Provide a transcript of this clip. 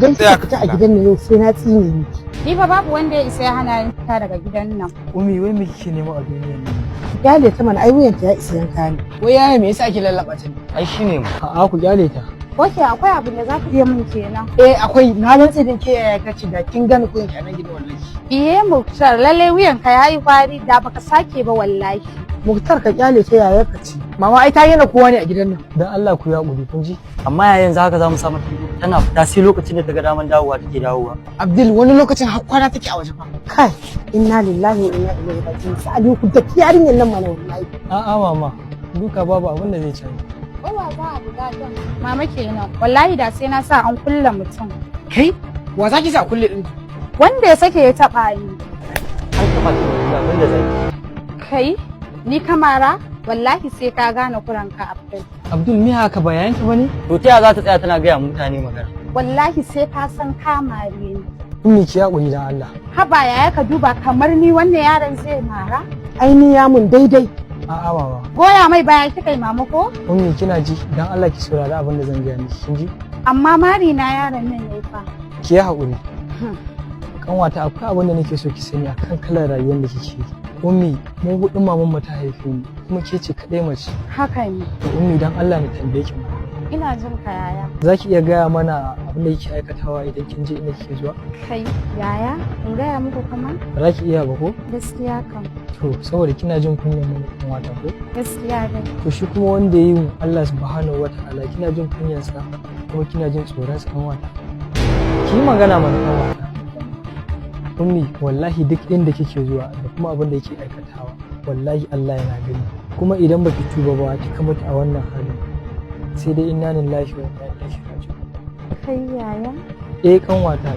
Don kika fita a gidan nan yau sai na tsine miki. Ni fa babu wanda ya isa ya hana ni fita daga gidan nan. Umi wai me kike nema a duniyar nan? Kyale ta mana ai wuyanta ya isa yanka ni. Wai yaya me yasa ake lallaba ta? Ai shine mu. A'a ku kyale ta. Oke akwai abin da za ka iya min kenan. Akwai na rantse da ke yaya ta ce da kin gani kun kenan gidan wallahi. Muktar lalle wuyanka yayi kwari da baka sake ba wallahi. Muktar ka kyale ta yaya ka ce. Mama ai ta yana kowa ne a gidan nan. Dan Allah ku ya ƙuri kun ji. Amma yayin za haka za mu sa mata ido. Tana fita sai lokacin da ta ga daman dawowa take dawowa. Abdul wani lokacin har kwana take a waje fa. Kai inna lillahi wa inna ilaihi raji'un. Sa'adu ku da yarinyar nan mana wallahi. A'a mama duka babu abin da zai ci. Wala za a buga don. Mama kenan wallahi da sai na sa an kulle mutum. Kai wa za ki sa kulle din? Wanda ya sake ya taba ni. An kafa ta abin da zai. Kai ni kamara wallahi sai ka gane kuranka Abdul. Abdul me haka ba yayanka bane? To ta za ta tsaya tana gaya mutane magana. Wallahi sai ka san kamare ni. Ummi ki ya ƙuri dan Allah. Haba yaya ka duba kamar ni wannan yaron zai mara? Ai ni ya mun daidai. A'a mama. Goya mai baya kika yi mama ko? Ummi kina ji dan Allah ki saurari abin da zan gaya miki kin ji? Amma mari na yaron nan yayi fa. Ki ya haƙuri. Kanwata akwai abin da nake so ki sani akan kalar rayuwar da kike yi. Ummi mu hudun maman mu ta haife ni kuma ke ce kadai mace. Haka ne. Ummi dan Allah ne tambaye ki. Ina jin ka yaya. Za ki iya gaya mana abin da kike aikatawa idan kin je inda kike zuwa? Kai yaya in gaya muku kuma? Ba za ki iya ba ko? Gaskiya kam. To saboda kina jin kunyar mu kan wata ko? Gaskiya dai. To shi kuma wanda ya yi mu Allah subhanahu wataala kina jin kunyar sa kuma kina jin tsoron sa kan wata. Ki yi magana mana kan wata. Ummi wallahi duk inda kike zuwa da kuma abin da yake aikatawa wallahi Allah yana gani kuma idan baki tuba ba kika mutu a wannan halin sai dai inna lillahi wa inna ilaihi raji'un. Kai yaya? Kanwata